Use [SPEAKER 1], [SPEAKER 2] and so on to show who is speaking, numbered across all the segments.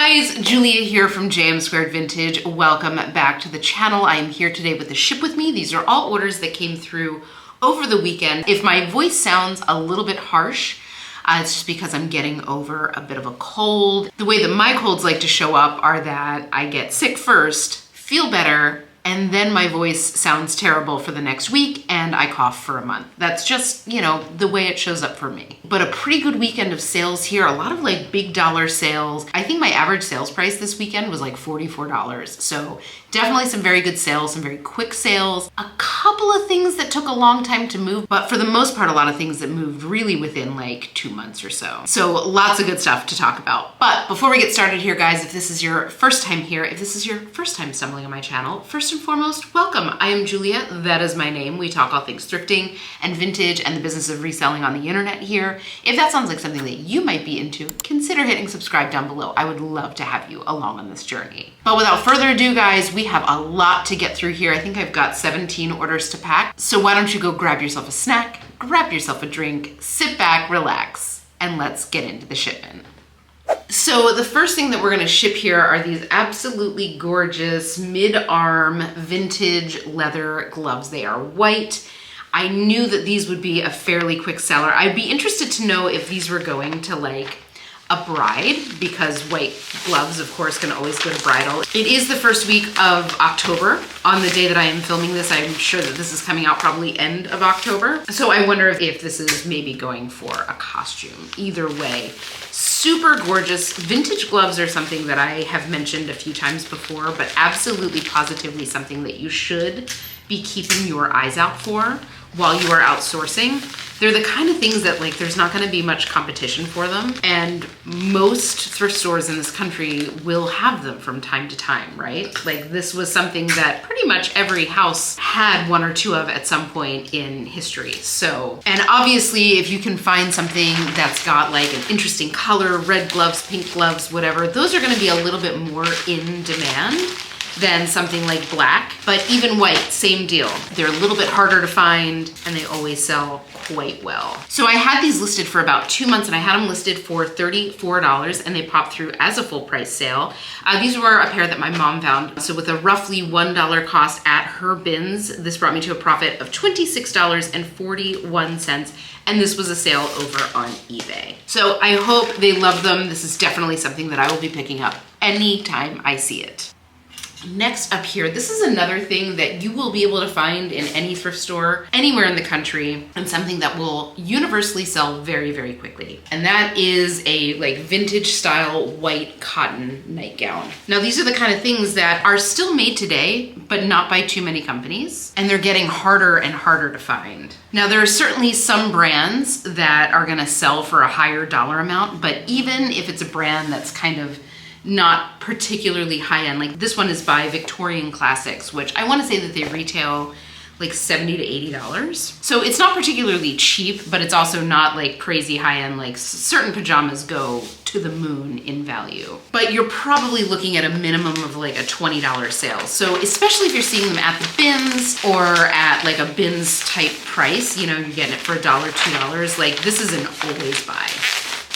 [SPEAKER 1] guys, Julia here from JM Squared Vintage. Welcome back to the channel. I am here today with the Ship With Me. These are all orders that came through over the weekend. If my voice sounds a little bit harsh, it's just because I'm getting over a bit of a cold. The way that my colds like to show up are that I get sick first, feel better, and then my voice sounds terrible for the next week and I cough for a month. That's just, you know, the way it shows up for me. But a pretty good weekend of sales here. A lot of like big dollar sales. I think my average sales price this weekend was like $44. So definitely some very good sales, some very quick sales. A couple of things that took a long time to move, but for the most part, a lot of things that moved really within like 2 months or so. So lots of good stuff to talk about. But before we get started here, guys, if this is your first time here, if this is your first time stumbling on my channel, first and foremost, welcome. I am Julia, that is my name. We talk all things thrifting and vintage and the business of reselling on the internet here. If that sounds like something that you might be into, consider hitting subscribe down below. I would love to have you along on this journey. But without further ado, guys, we have a lot to get through here. I think I've got 17 orders to pack. So why don't you go grab yourself a snack, grab yourself a drink, sit back, relax, and let's get into the shipment. So the first thing that we're gonna ship here are these absolutely gorgeous mid-arm vintage leather gloves. They are white. I knew that these would be a fairly quick seller. I'd be interested to know if these were going to like a bride, because white gloves, of course, can always go to bridal. It is the first week of October. On the day that I am filming this, I'm sure that this is coming out probably end of October. So I wonder if this is maybe going for a costume. Either way, super gorgeous. Vintage gloves are something that I have mentioned a few times before, but absolutely positively something that you should be keeping your eyes out for while you are outsourcing. They're the kind of things that like there's not going to be much competition for them, and most thrift stores in this country will have them from time to time, right? Like this was something that pretty much every house had one or two of at some point in history. So, and obviously if you can find something that's got like an interesting color, red gloves, pink gloves, whatever, those are going to be a little bit more in demand than something like black. But even white, same deal. They're a little bit harder to find and they always sell quite well. So I had these listed for about 2 months and I had them listed for $34 and they popped through as a full price sale. These were a pair that my mom found. So with a roughly $1 cost at her bins, this brought me to a profit of $26.41. And this was a sale over on eBay. So I hope they love them. This is definitely something that I will be picking up anytime I see it. Next up here, this is another thing that you will be able to find in any thrift store anywhere in the country, and something that will universally sell very, very quickly. And that is a like vintage style white cotton nightgown. Now these are the kind of things that are still made today, but not by too many companies. And they're getting harder and harder to find. Now there are certainly some brands that are gonna sell for a higher dollar amount, but even if it's a brand that's kind of not particularly high-end. Like this one is by Victorian Classics, which I want to say that they retail like $70 to $80. So it's not particularly cheap, but it's also not like crazy high-end. Like certain pajamas go to the moon in value. But you're probably looking at a minimum of like a $20 sale. So especially if you're seeing them at the bins or at like a bins type price, you know, you're getting it for $1, $2, like this is an always buy.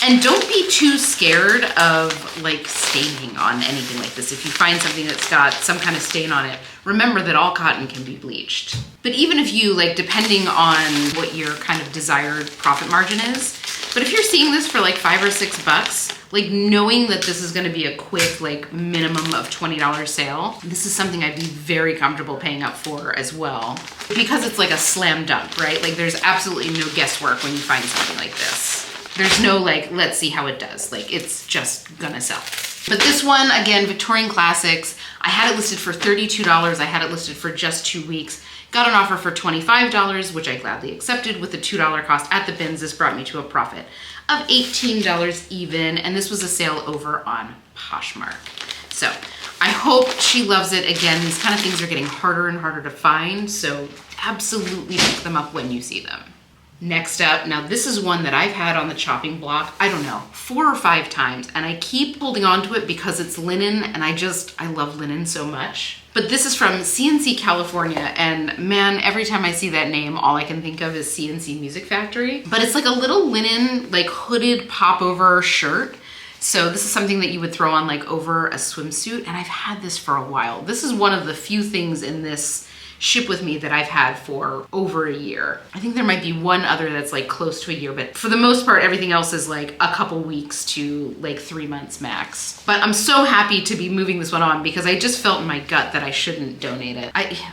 [SPEAKER 1] And don't be too scared of like staining on anything like this. If you find something that's got some kind of stain on it, remember that all cotton can be bleached. But even if you like, depending on what your kind of desired profit margin is, but if you're seeing this for like $5 or $6, like knowing that this is gonna be a quick like minimum of $20 sale, this is something I'd be very comfortable paying up for as well. Because it's like a slam dunk, right? Like there's absolutely no guesswork when you find something like this. There's no like, let's see how it does. Like it's just gonna sell. But this one, again, Victorian Classics, I had it listed for $32. I had it listed for just 2 weeks. Got an offer for $25, which I gladly accepted. With the $2 cost at the bins, this brought me to a profit of $18 even. And this was a sale over on Poshmark. So I hope she loves it. Again, these kind of things are getting harder and harder to find. So absolutely pick them up when you see them. Next up, now this is one that I've had on the chopping block, I don't know, 4 or 5 times, and I keep holding on to it because it's linen, and I love linen so much. But this is from CNC California, and man, every time I see that name, all I can think of is CNC Music Factory. But it's like a little linen, like hooded popover shirt So this is something that you would throw on like over a swimsuit, and I've had this for a while. This is one of the few things in this ship with me that I've had for over a year. I think there might be one other that's like close to a year, but for the most part, everything else is like a couple weeks to like 3 months max. But I'm so happy to be moving this one on because I just felt in my gut that I shouldn't donate it.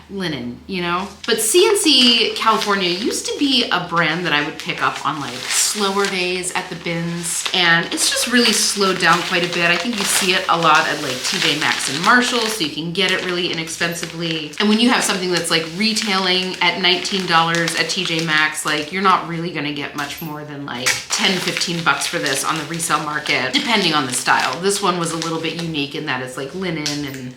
[SPEAKER 1] Linen, you know? But CNC California used to be a brand that I would pick up on like slower days at the bins, and it's just really slowed down quite a bit. I think you see it a lot at like TJ Maxx and Marshalls, so you can get it really inexpensively. And when you have something that's like retailing at $19 at TJ Maxx, like you're not really gonna get much more than like 10, 15 bucks for this on the resale market, depending on the style. This one was a little bit unique in that it's like linen and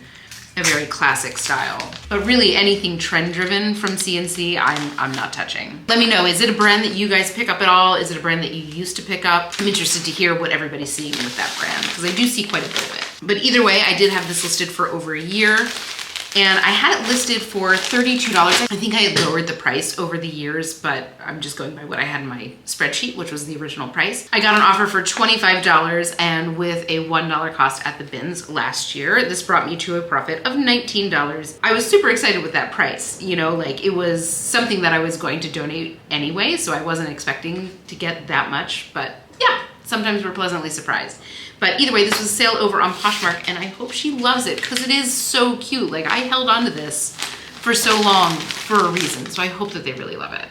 [SPEAKER 1] a very classic style. But really anything trend driven from CNC, I'm not touching. Let me know, is it a brand that you guys pick up at all? Is it a brand that you used to pick up? I'm interested to hear what everybody's seeing with that brand because I do see quite a bit of it. But either way, I did have this listed for over a year. And I had it listed for $32. I think I had lowered the price over the years, but I'm just going by what I had in my spreadsheet, which was the original price. I got an offer for $25 and with a $1 cost at the bins last year, this brought me to a profit of $19. I was super excited with that price. You know, like it was something that I was going to donate anyway, so I wasn't expecting to get that much, but yeah, sometimes we're pleasantly surprised. But either way, this was a sale over on Poshmark, and I hope she loves it because it is so cute. Like I held on to this for so long for a reason, so I hope that they really love it.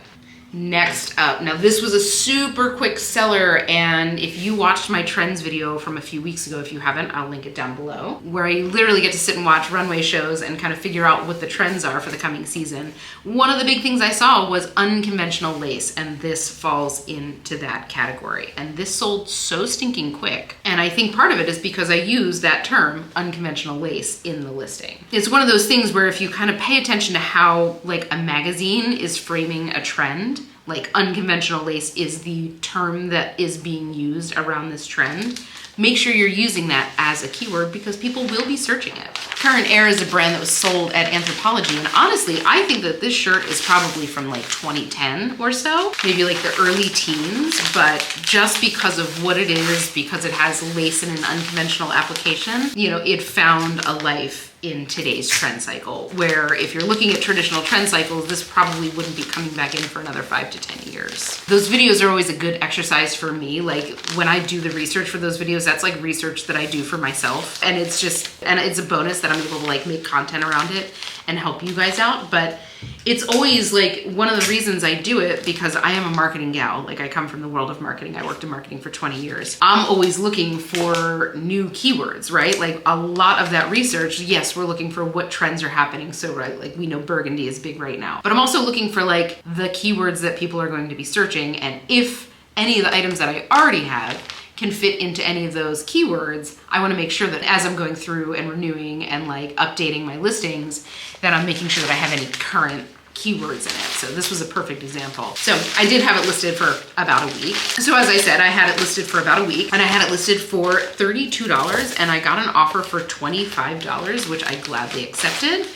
[SPEAKER 1] Next up, now this was a super quick seller, and if you watched my trends video from a few weeks ago, if you haven't, I'll link it down below, where I literally get to sit and watch runway shows and kind of figure out what the trends are for the coming season. One of the big things I saw was unconventional lace, and this falls into that category. And this sold so stinking quick. And I think part of it is because I use that term, unconventional lace, in the listing. It's one of those things where if you kind of pay attention to how like a magazine is framing a trend, like unconventional lace is the term that is being used around this trend, make sure you're using that as a keyword because people will be searching it. Current Air is a brand that was sold at Anthropology, and honestly, I think that this shirt is probably from like 2010 or so, maybe like the early teens, but just because of what it is, because it has lace in an unconventional application, you know, it found a life in today's trend cycle, where if you're looking at traditional trend cycles, this probably wouldn't be coming back in for another 5 to 10 years. Those videos are always a good exercise for me. Like when I do the research for those videos, that's like research that I do for myself. And it's just, and it's a bonus that I'm able to like make content around it and help you guys out. But it's always like one of the reasons I do it, because I am a marketing gal. Like I come from the world of marketing. I worked in marketing for 20 years. I'm always looking for new keywords, right? Like a lot of that research, yes, we're looking for what trends are happening. So right, like we know burgundy is big right now, but I'm also looking for like the keywords that people are going to be searching. And if any of the items that I already have can fit into any of those keywords, I want to make sure that as I'm going through and renewing and like updating my listings, that I'm making sure that I have any current keywords in it. So this was a perfect example. So I did have it listed for about a week. So as I said, I had it listed for about a week, and I had it listed for $32, and I got an offer for $25, which I gladly accepted.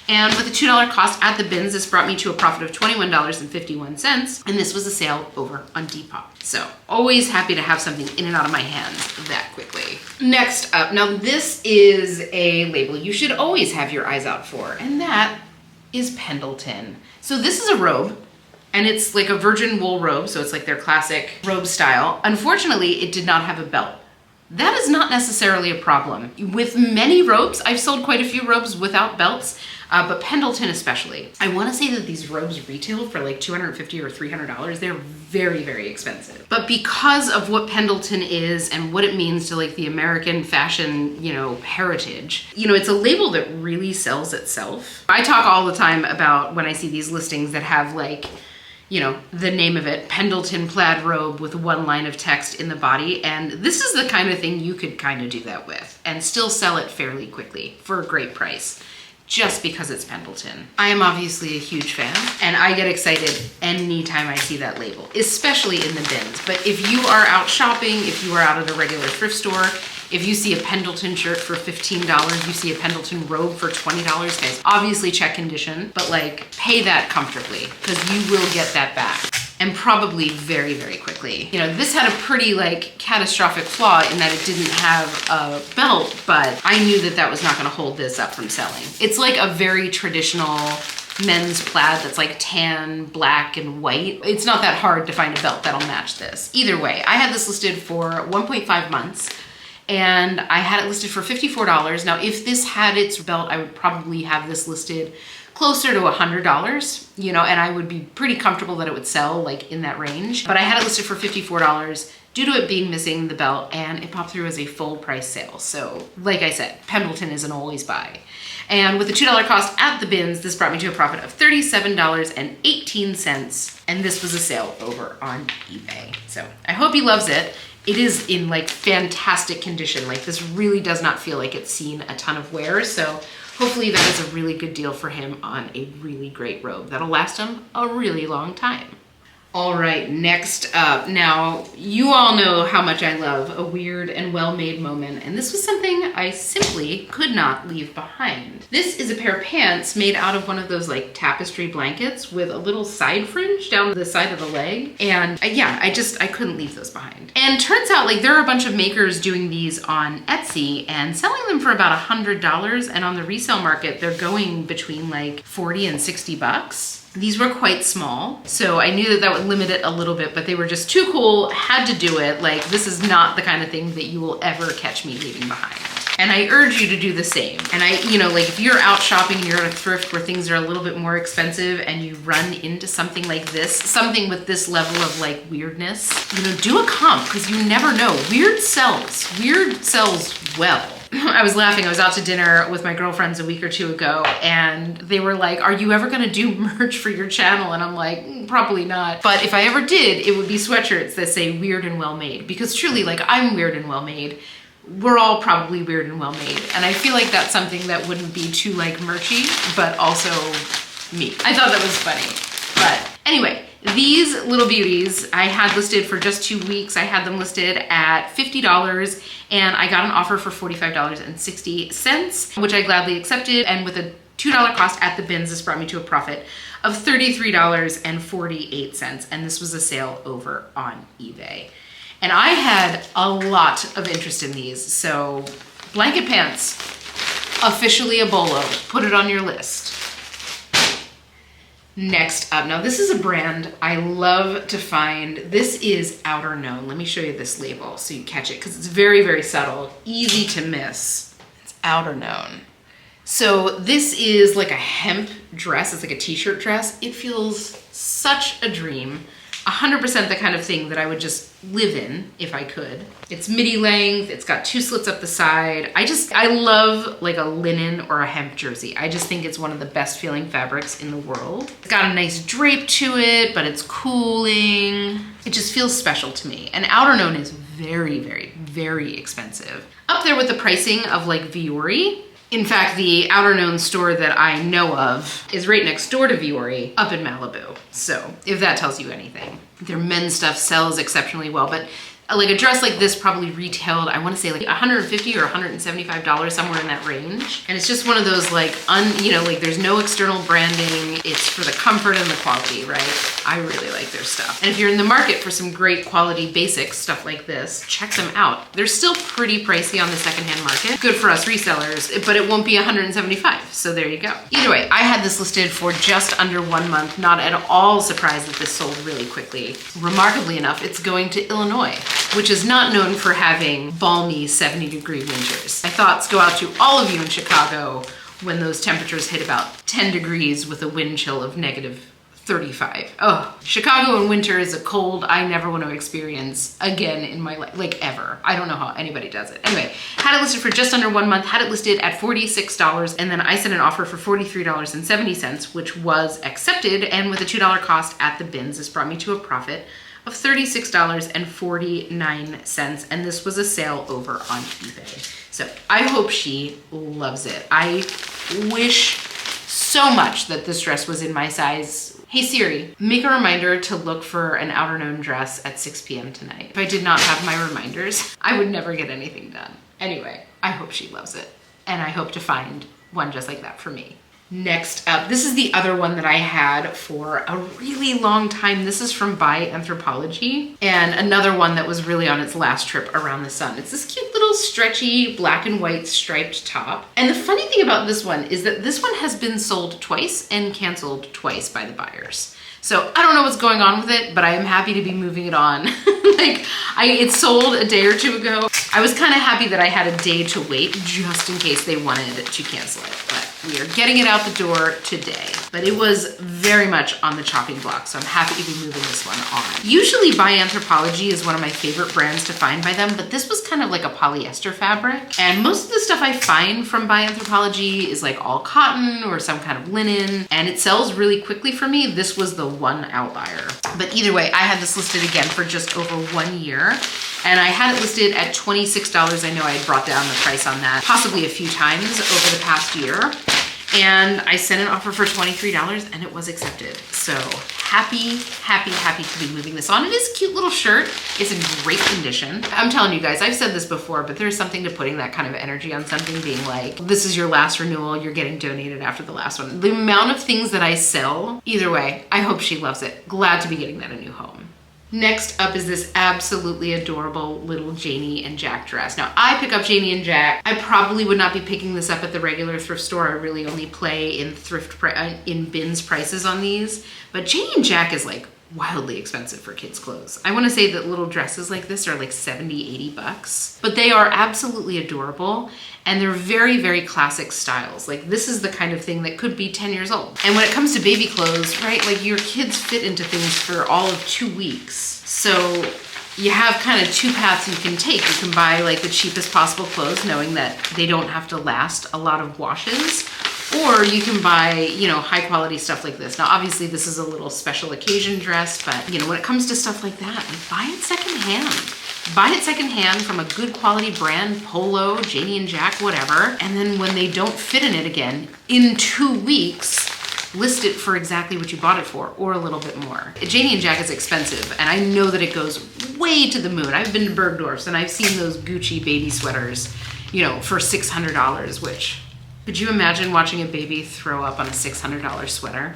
[SPEAKER 1] And with a $2 cost at the bins, this brought me to a profit of $21.51. And this was a sale over on Depop. So always happy to have something in and out of my hands that quickly. Next up, now this is a label you should always have your eyes out for, and that is Pendleton. So this is a robe, and it's like a virgin wool robe. So it's like their classic robe style. Unfortunately, it did not have a belt. That is not necessarily a problem. With many robes, I've sold quite a few robes without belts, but Pendleton especially. I wanna say that these robes retail for like $250 or $300. They're very, very expensive. But because of what Pendleton is and what it means to like the American fashion, you know, heritage, you know, it's a label that really sells itself. I talk all the time about when I see these listings that have like, you know, the name of it, Pendleton plaid robe with one line of text in the body. And this is the kind of thing you could kind of do that with and still sell it fairly quickly for a great price, just because it's Pendleton. I am obviously a huge fan, and I get excited anytime I see that label, especially in the bins. But if you are out shopping, if you are out at a regular thrift store, if you see a Pendleton shirt for $15, you see a Pendleton robe for $20, guys, obviously check condition, but like pay that comfortably because you will get that back. and probably very, very quickly. You know, this had a pretty like catastrophic flaw in that it didn't have a belt, but I knew that that was not gonna hold this up from selling. It's like a very traditional men's plaid that's like tan, black, and white. It's not that hard to find a belt that'll match this. Either way, I had this listed for 1.5 months and I had it listed for $54. Now, if this had its belt, I would probably have this listed closer to $100, you know, and I would be pretty comfortable that it would sell like in that range. But I had it listed for $54 due to it being missing the belt, and it popped through as a full price sale. So like I said, Pendleton is an always buy. And with the $2 cost at the bins, this brought me to a profit of $37.18. And this was a sale over on eBay. So I hope he loves it. It is in like fantastic condition. Like this really does not feel like it's seen a ton of wear. So hopefully that is a really good deal for him on a really great robe that'll last him a really long time. All right, next up. Now, you all know how much I love a weird and well-made moment, and this was something I simply could not leave behind. This is a pair of pants made out of one of those like tapestry blankets with a little side fringe down the side of the leg. And yeah, I couldn't leave those behind. And turns out like there are a bunch of makers doing these on Etsy and selling them for about $100, and on the resale market, they're going between like 40 and 60 bucks. These were quite small, so I knew that that would limit it a little bit, but they were just too cool, had to do it. Like, this is not the kind of thing that you will ever catch me leaving behind. And I urge you to do the same. And you know, like if you're out shopping and you're at a thrift where things are a little bit more expensive and you run into something like this, something with this level of like weirdness, you know, do a comp, because you never know. Weird sells well. I was laughing. I was out to dinner with my girlfriends a week or two ago, and they were like, are you ever gonna do merch for your channel? And I'm like, probably not. But if I ever did, it would be sweatshirts that say weird and well made, because truly, like, I'm weird and well made. We're all probably weird and well made. And I feel like that's something that wouldn't be too like merchy, but also me. I thought that was funny. But anyway, these little beauties I had listed for just 2 weeks. I had them listed at $50, and I got an offer for $45.60, which I gladly accepted. And with a $2 cost at the bins, this brought me to a profit of $33.48. And this was a sale over on eBay. And I had a lot of interest in these. So blanket pants, officially a bolo. Put it on your list. Next up, now this is a brand I love to find. This is Outerknown. Let me show you this label so you catch it, because it's very, very subtle, easy to miss. It's Outerknown. So this is like a hemp dress. It's like a t-shirt dress. It feels such a dream. 100% the kind of thing that I would just live in if I could. It's midi length, it's got 2 slits up the side. I love like a linen or a hemp jersey. I just think it's one of the best feeling fabrics in the world. It's got a nice drape to it, but it's cooling. It just feels special to me. And Outerknown is very, very, very expensive. Up there with the pricing of like Vuori. In fact, the Outerknown store that I know of is right next door to Vuori up in Malibu. So if that tells you anything. Their men's stuff sells exceptionally well, but like a dress like this probably retailed, I want to say like $150 or $175, somewhere in that range. And it's just one of those like, you know, like there's no external branding. It's for the comfort and the quality, right? I really like their stuff. And if you're in the market for some great quality basic stuff like this, check them out. They're still pretty pricey on the secondhand market. Good for us resellers, but it won't be $175. So there you go. Either way, I had this listed for just under 1 month. Not at all surprised that this sold really quickly. Remarkably enough, it's going to Illinois, which is not known for having balmy 70-degree winters. My thoughts go out to all of you in Chicago when those temperatures hit about 10 degrees with a wind chill of -35. Oh, Chicago in winter is a cold I never want to experience again in my life, like ever. I don't know how anybody does it. Anyway, had it listed for just under 1 month, had it listed at $46, and then I sent an offer for $43.70, which was accepted, and with a $2 cost at the bins, this brought me to a profit of $36.49, and this was a sale over on eBay. So I hope she loves it. I wish so much that this dress was in my size. Hey Siri, make a reminder to look for an Outerknown dress at 6 p.m. tonight. If I did not have my reminders, I would never get anything done. Anyway, I hope she loves it, and I hope to find one just like that for me. Next up, this is the other one that I had for a really long time. This is from by Anthropology, and another one that was really on its last trip around the sun. It's this cute little stretchy black and white striped top. And the funny thing about this one is that this one has been sold twice and canceled twice by the buyers. So I don't know what's going on with it, but I am happy to be moving it on. It sold a day or two ago. I was kind of happy that I had a day to wait just in case they wanted to cancel it, but we are getting it out the door today. But it was very much on the chopping block, so I'm happy to be moving this one on. Usually by Anthropology is one of my favorite brands to find by them, but this was kind of like a polyester fabric. And most of the stuff I find from by Anthropology is like all cotton or some kind of linen, and it sells really quickly for me. This was the one outlier. But either way, I had this listed again for just over 1 year. And I had it listed at $26. I know I had brought down the price on that possibly a few times over the past year. And I sent an offer for $23 and it was accepted. So happy to be moving this on. It is a cute little shirt. It's in great condition. I'm telling you guys, I've said this before, but there's something to putting that kind of energy on something, being like, this is your last renewal, you're getting donated after the last one. The amount of things that I sell, either way, I hope she loves it. Glad to be getting that a new home. Next up is this absolutely adorable little Janie and Jack dress. Now, I pick up Janie and Jack. I probably would not be picking this up at the regular thrift store. I really only play in in bins prices on these. But Janie and Jack is like wildly expensive for kids' clothes. I want to say that little dresses like this are like 70, 80 bucks. But they are absolutely adorable. And they're very classic styles. Like, this is the kind of thing that could be 10 years old. And when it comes to baby clothes, right, like your kids fit into things for all of 2 weeks. So you have kind of two paths you can take. You can buy like the cheapest possible clothes, knowing that they don't have to last a lot of washes. Or you can buy, you know, high quality stuff like this. Now, obviously this is a little special occasion dress, but you know, when it comes to stuff like that, buy it secondhand. Buy it secondhand from a good quality brand, Polo, Janie and Jack, whatever. And then when they don't fit in it again, in 2 weeks, list it for exactly what you bought it for, or a little bit more. Janie and Jack is expensive, and I know that it goes way to the moon. I've been to Bergdorf's and I've seen those Gucci baby sweaters, you know, for $600, which, could you imagine watching a baby throw up on a $600 sweater?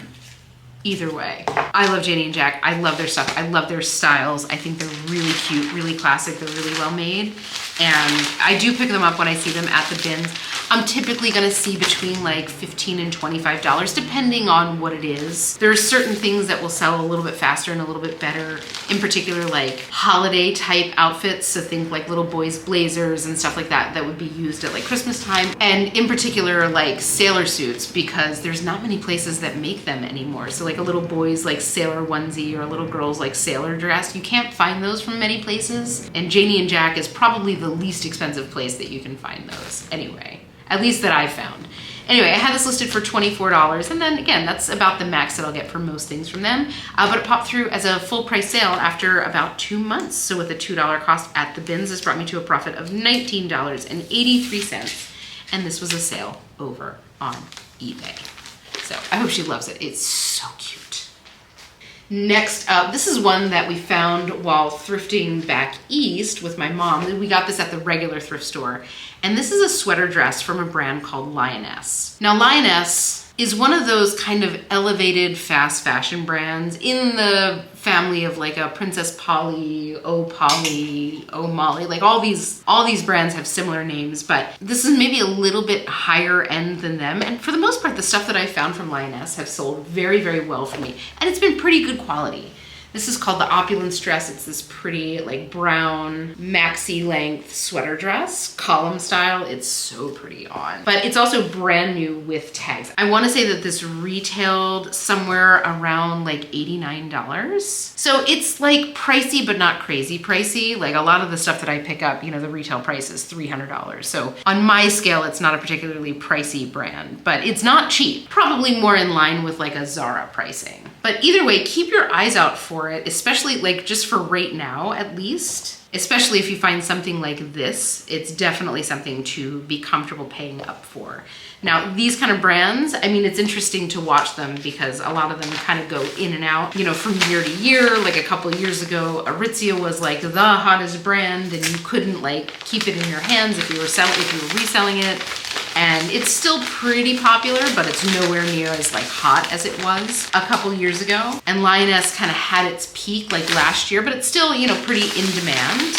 [SPEAKER 1] Either way, I love Janie and Jack. I love their stuff. I love their styles. I think they're really cute, really classic. They're really well made. And I do pick them up when I see them at the bins. I'm typically gonna see between like $15 and $25, depending on what it is. There are certain things that will sell a little bit faster and a little bit better. In particular, like holiday type outfits. So think like little boys' blazers and stuff like that that would be used at like Christmas time. And in particular, like sailor suits, because there's not many places that make them anymore. So like a little boy's like sailor onesie or a little girl's like sailor dress, you can't find those from many places. And Janie and Jack is probably the least expensive place that you can find those anyway, at least that I've found. Anyway, I had this listed for $24, and then again, that's about the max that I'll get for most things from them. But it popped through as a full price sale after about 2 months. So with a $2 cost at the bins, this brought me to a profit of $19.83. And this was a sale over on eBay. So I hope she loves it. It's so cute. Next up, this is one that we found while thrifting back east with my mom. We got this at the regular thrift store. And this is a sweater dress from a brand called Lioness. Now, Lioness is one of those kind of elevated fast fashion brands in the family of like a Princess Polly, Oh Molly, like all these brands have similar names, but this is maybe a little bit higher end than them. And for the most part, the stuff that I found from Lioness have sold very well for me. And it's been pretty good quality. This is called the Opulence dress. It's this pretty like brown maxi length sweater dress, column style. It's so pretty on, but it's also brand new with tags. I want to say that this retailed somewhere around like $89. So it's like pricey, but not crazy pricey. Like a lot of the stuff that I pick up, you know, the retail price is $300. So on my scale, it's not a particularly pricey brand, but it's not cheap. Probably more in line with like a Zara pricing. But either way, keep your eyes out for it, especially like just for right now, at least. Especially if you find something like this, it's definitely something to be comfortable paying up for. Now, these kind of brands, I mean, it's interesting to watch them because a lot of them kind of go in and out, you know, from year to year. Like a couple of years ago, Aritzia was like the hottest brand and you couldn't like keep it in your hands if you were reselling it. And it's still pretty popular, but it's nowhere near as like hot as it was a couple years ago. And Lioness kind of had its peak like last year, but it's still, you know, pretty in demand.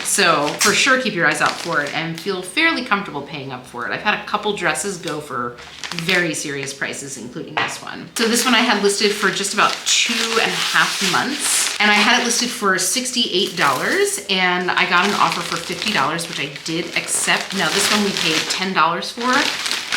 [SPEAKER 1] So for sure, keep your eyes out for it and feel fairly comfortable paying up for it. I've had a couple dresses go for very serious prices, including this one. So this one I had listed for just about 2.5 months, and I had it listed for $68, and I got an offer for $50, which I did accept. Now this one we paid $10 for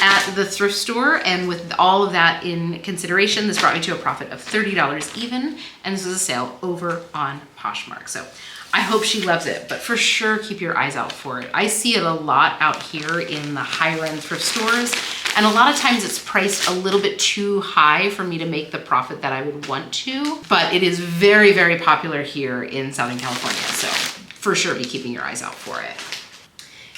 [SPEAKER 1] at the thrift store, and with all of that in consideration, this brought me to a profit of $30 even, and this was a sale over on Poshmark. So I hope she loves it, but for sure keep your eyes out for it. I see it a lot out here in the higher end thrift stores, and a lot of times it's priced a little bit too high for me to make the profit that I would want to, but it is very, very popular here in Southern California, so for sure be keeping your eyes out for it.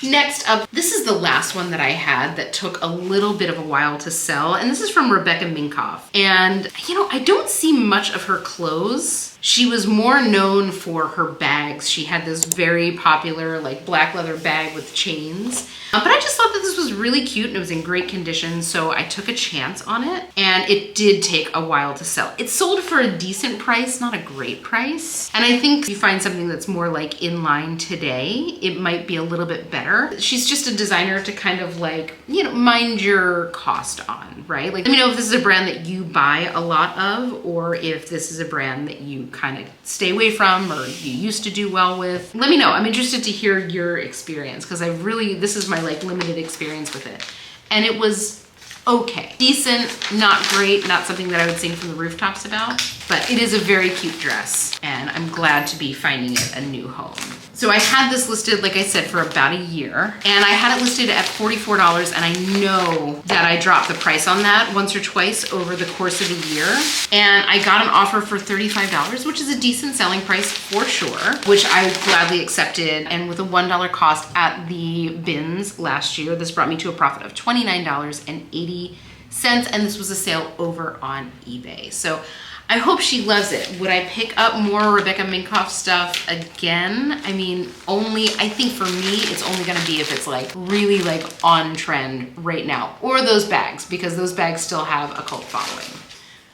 [SPEAKER 1] Next up, this is the last one that I had that took a little bit of a while to sell, and this is from Rebecca Minkoff. And you know, I don't see much of her clothes. She was more known for her bags. She had this very popular like black leather bag with chains. But I just thought that this was really cute and it was in great condition, so I took a chance on it, and it did take a while to sell. It sold for a decent price, not a great price. And I think if you find something that's more like in line today, it might be a little bit better. She's just a designer to kind of like, you know, mind your cost on, right? Like, let me know if this is a brand that you buy a lot of, or if this is a brand that you kind of stay away from or you used to do well with. Let me know. I'm interested to hear your experience, because this is my like limited experience with it. And it was okay. Decent, not great, not something that I would sing from the rooftops about, but it is a very cute dress, and I'm glad to be finding it a new home. So I had this listed, like I said, for about a year, and I had it listed at $44, and I know that I dropped the price on that once or twice over the course of a year, and I got an offer for $35, which is a decent selling price for sure, which I gladly accepted, and with a $1 cost at the bins last year, this brought me to a profit of $29.80, and this was a sale over on eBay. So I hope she loves it. Would I pick up more Rebecca Minkoff stuff again? I mean, I think for me, it's only gonna be if it's like really like on trend right now, or those bags, because those bags still have a cult following.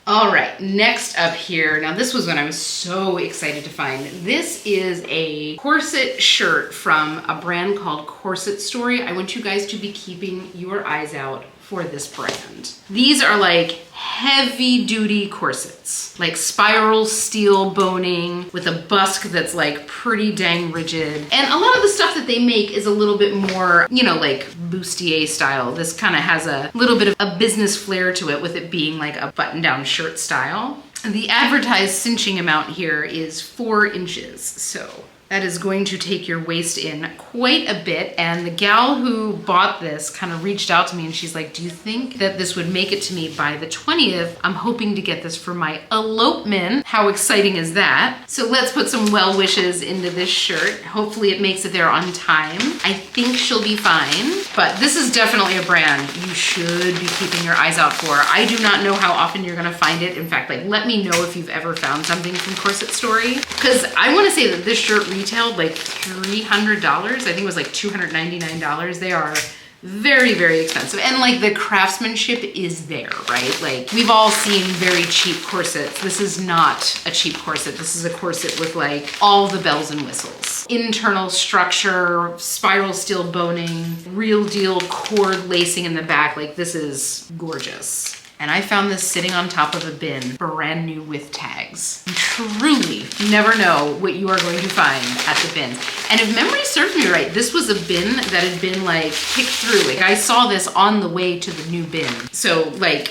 [SPEAKER 1] All right, next up here, now this was one I was so excited to find. This is a corset shirt from a brand called Corset Story. I want you guys to be keeping your eyes out for this brand. These are like heavy duty corsets, like spiral steel boning with a busk that's like pretty dang rigid. And a lot of the stuff that they make is a little bit more, you know, like bustier style. This kind of has a little bit of a business flair to it, with it being like a button down shirt style. And the advertised cinching amount here is 4 inches. So that is going to take your waist in quite a bit. And the gal who bought this kind of reached out to me and she's like, do you think that this would make it to me by the 20th? I'm hoping to get this for my elopement. How exciting is that? So let's put some well wishes into this shirt. Hopefully it makes it there on time. I think she'll be fine, but this is definitely a brand you should be keeping your eyes out for. I do not know how often you're gonna find it. In fact, like, let me know if you've ever found something from Corset Story, because I wanna say that this shirt retailed like $300. I think it was like $299. They are very, very expensive. And like the craftsmanship is there, right? Like, we've all seen very cheap corsets. This is not a cheap corset. This is a corset with like all the bells and whistles. Internal structure, spiral steel boning, real deal cord lacing in the back. Like, this is gorgeous. And I found this sitting on top of a bin, brand new with tags. You truly never know what you are going to find at the bins. And if memory serves me right, this was a bin that had been like picked through. Like, I saw this on the way to the new bin. So like,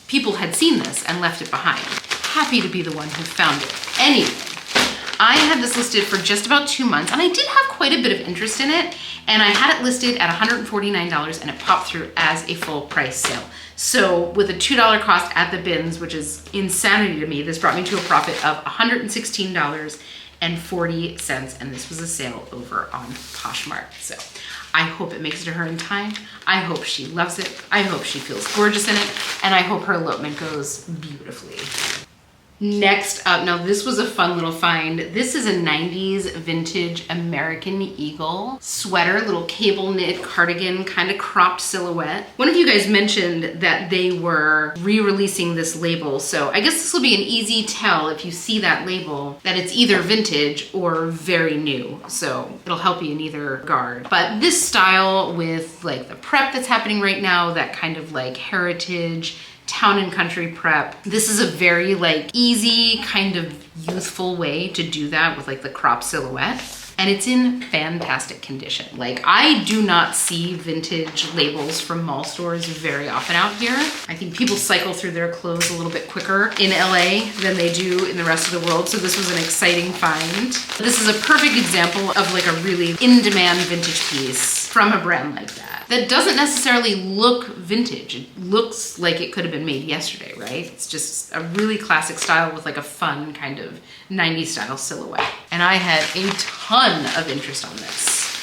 [SPEAKER 1] people had seen this and left it behind. Happy to be the one who found it. Anyway, I had this listed for just about 2 months, and I did have quite a bit of interest in it, and I had it listed at $149, and it popped through as a full price sale. So with a $2 cost at the bins, which is insanity to me, this brought me to a profit of $116.40, and this was a sale over on Poshmark. So I hope it makes it to her in time. I hope she loves it. I hope she feels gorgeous in it, and I hope her elopement goes beautifully. Next up, now this was a fun little find. This is a 90s vintage American Eagle sweater, little cable knit cardigan, kind of cropped silhouette. One of you guys mentioned that they were re-releasing this label, so I guess this will be an easy tell if you see that label that it's either vintage or very new, so it'll help you in either regard. But this style with like the prep that's happening right now, that kind of like heritage town and country prep. This is a very like easy kind of youthful way to do that with like the crop silhouette. And it's in fantastic condition. Like, I do not see vintage labels from mall stores very often out here. I think people cycle through their clothes a little bit quicker in LA than they do in the rest of the world. So this was an exciting find. This is a perfect example of like a really in-demand vintage piece from a brand like that doesn't necessarily look vintage. It looks like it could have been made yesterday, right? It's just a really classic style with like a fun kind of 90s style silhouette. And I had a ton of interest on this.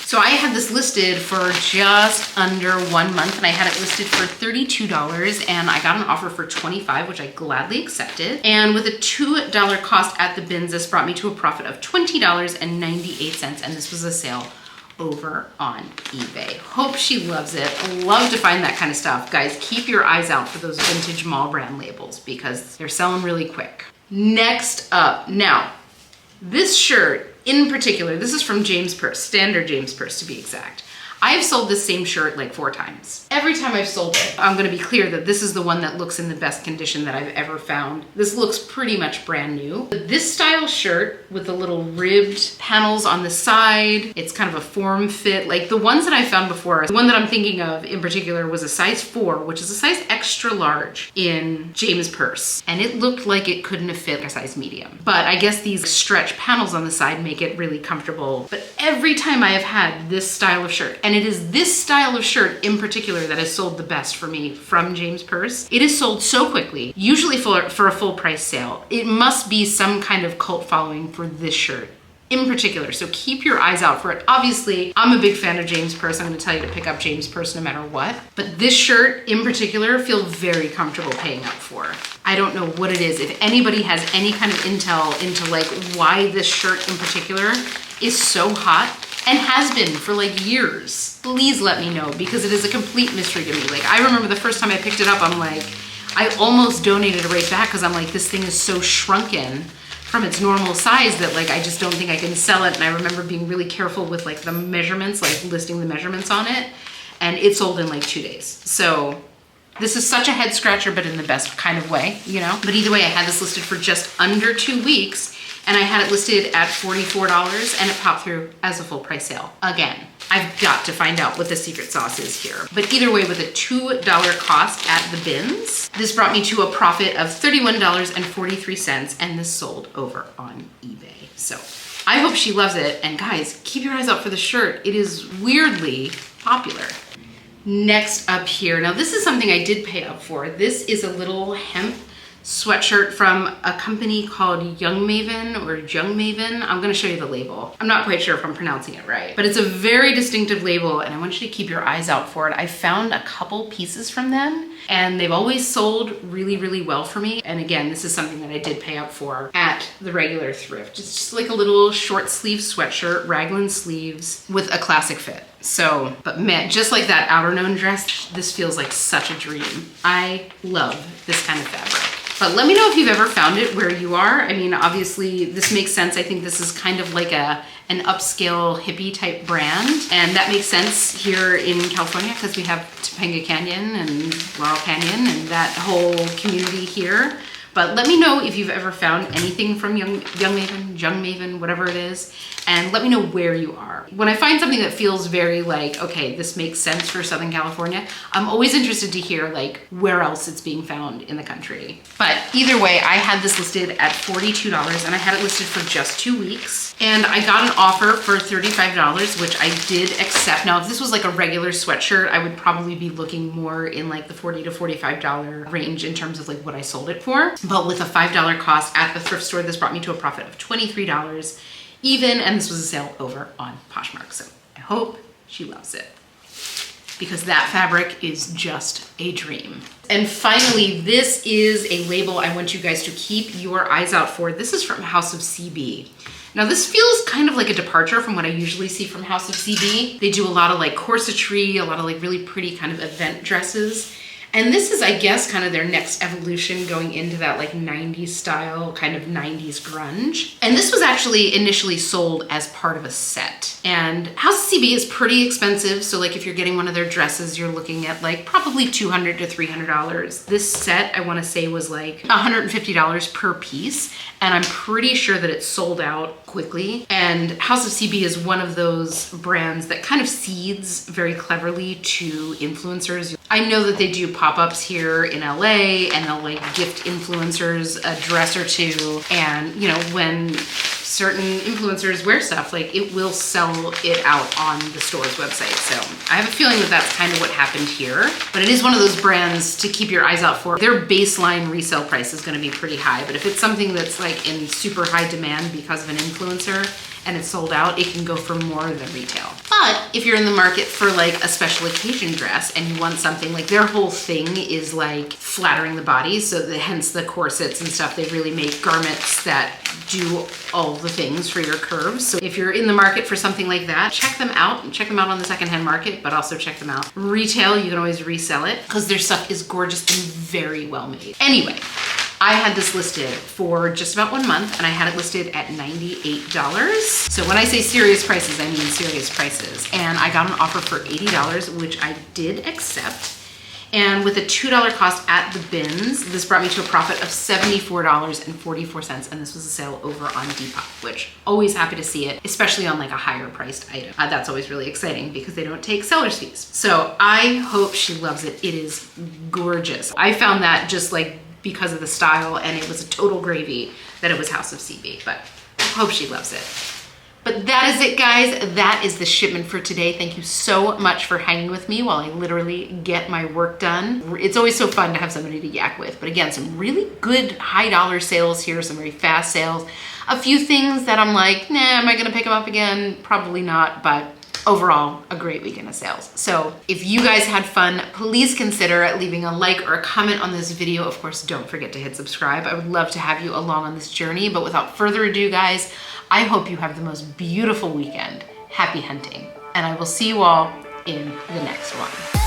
[SPEAKER 1] So I had this listed for just under 1 month, and I had it listed for $32, and I got an offer for $25, which I gladly accepted. And with a $2 cost at the bins, this brought me to a profit of $20.98, and this was a sale over on eBay. Hope she loves it. Love to find that kind of stuff. Guys, keep your eyes out for those vintage mall brand labels because they're selling really quick. Next up, now, this shirt in particular, this is from James Perse, standard James Perse to be exact. I've sold this same shirt like 4 times. Every time I've sold it, I'm gonna be clear that this is the one that looks in the best condition that I've ever found. This looks pretty much brand new. But this style shirt with the little ribbed panels on the side, it's kind of a form fit. Like the ones that I found before, the one that I'm thinking of in particular was a size 4, which is a size extra large in James Perse. And it looked like it couldn't have fit a size medium. But I guess these stretch panels on the side make it really comfortable. But every time I have had this style of shirt, and it is this style of shirt in particular that has sold the best for me from James Perse. It is sold so quickly, usually for a full price sale. It must be some kind of cult following for this shirt in particular, so keep your eyes out for it. Obviously, I'm a big fan of James Perse. I'm gonna tell you to pick up James Perse no matter what. But this shirt in particular, feel very comfortable paying up for. I don't know what it is. If anybody has any kind of intel into like why this shirt in particular is so hot, and has been for like years, please let me know, because it is a complete mystery to me. Like, I remember the first time I picked it up, I'm like, I almost donated it right back because I'm like, this thing is so shrunken from its normal size that like, I just don't think I can sell it. And I remember being really careful with like the measurements, like listing the measurements on it, and it sold in like 2 days. So this is such a head scratcher, but in the best kind of way, you know? But either way, I had this listed for just under 2 weeks, and I had it listed at $44, and it popped through as a full price sale. Again, I've got to find out what the secret sauce is here. But either way, with a $2 cost at the bins, this brought me to a profit of $31.43, and this sold over on eBay. So I hope she loves it. And guys, keep your eyes out for the shirt. It is weirdly popular. Next up here, now this is something I did pay up for. This is a little hemp sweatshirt from a company called Young Maven or Jung Maven. I'm gonna show you the label. I'm not quite sure if I'm pronouncing it right, but it's a very distinctive label, and I want you to keep your eyes out for it. I found a couple pieces from them, and they've always sold really, really well for me. And again, this is something that I did pay up for at the regular thrift. It's just like a little short sleeve sweatshirt, raglan sleeves with a classic fit. So, but man, just like that Outerknown dress, this feels like such a dream. I love this kind of fabric. But let me know if you've ever found it where you are. I mean, obviously this makes sense. I think this is kind of like an upscale hippie type brand. And that makes sense here in California because we have Topanga Canyon and Laurel Canyon and that whole community here. But let me know if you've ever found anything from Young Maven, whatever it is, and let me know where you are. When I find something that feels very like, okay, this makes sense for Southern California, I'm always interested to hear like where else it's being found in the country. But either way, I had this listed at $42, and I had it listed for just 2 weeks. And I got an offer for $35, which I did accept. Now, if this was like a regular sweatshirt, I would probably be looking more in like the $40 to $45 range in terms of like what I sold it for. But with a $5 cost at the thrift store, this brought me to a profit of $23 even, and this was a sale over on Poshmark. So I hope she loves it. because that fabric is just a dream. And finally, this is a label I want you guys to keep your eyes out for. This is from House of CB. Now this feels kind of like a departure from what I usually see from House of CB. They do a lot of like corsetry, a lot of like really pretty kind of event dresses. And this is, I guess, kind of their next evolution going into that like 90s style, kind of 90s grunge. And this was actually initially sold as part of a set. And House of CB is pretty expensive. So like if you're getting one of their dresses, you're looking at like probably $200 to $300. This set, I wanna say, was like $150 per piece. And I'm pretty sure that it sold out quickly. And House of CB is one of those brands that kind of seeds very cleverly to influencers. I know that they do pop-ups here in LA and they'll like gift influencers a dress or two. And you know, when certain influencers wear stuff, like it will sell it out on the store's website. So I have a feeling that that's kind of what happened here, but it is one of those brands to keep your eyes out for. Their baseline resale price is gonna be pretty high, but if it's something that's like in super high demand because of an influencer and it's sold out, it can go for more than retail. But if you're in the market for like a special occasion dress and you want something, like their whole thing is like flattering the body, so hence the corsets and stuff. They really make garments that do all the things for your curves. So if you're in the market for something like that, check them out. Check them out on the secondhand market, but also check them out retail. You can always resell it because their stuff is gorgeous and very well made. Anyway, I had this listed for just about 1 month and I had it listed at $98. So when I say serious prices, I mean serious prices. And I got an offer for $80, which I did accept. And with a $2 cost at the bins, this brought me to a profit of $74.44. And this was a sale over on Depop, which always happy to see it, especially on like a higher priced item. That's always really exciting because they don't take seller's fees. So I hope she loves it. It is gorgeous. I found that just like because of the style, and it was a total gravy that it was House of CB, but I hope she loves it. But that is it, guys. That is the shipment for today. Thank you so much for hanging with me while I literally get my work done. It's always so fun to have somebody to yak with. But again, some really good high dollar sales here, some very fast sales. A few things that I'm like, nah, am I gonna pick them up again? Probably not, but overall, a great weekend of sales. So if you guys had fun, please consider leaving a like or a comment on this video. Of course, don't forget to hit subscribe. I would love to have you along on this journey, but without further ado, guys, I hope you have the most beautiful weekend. Happy hunting, and I will see you all in the next one.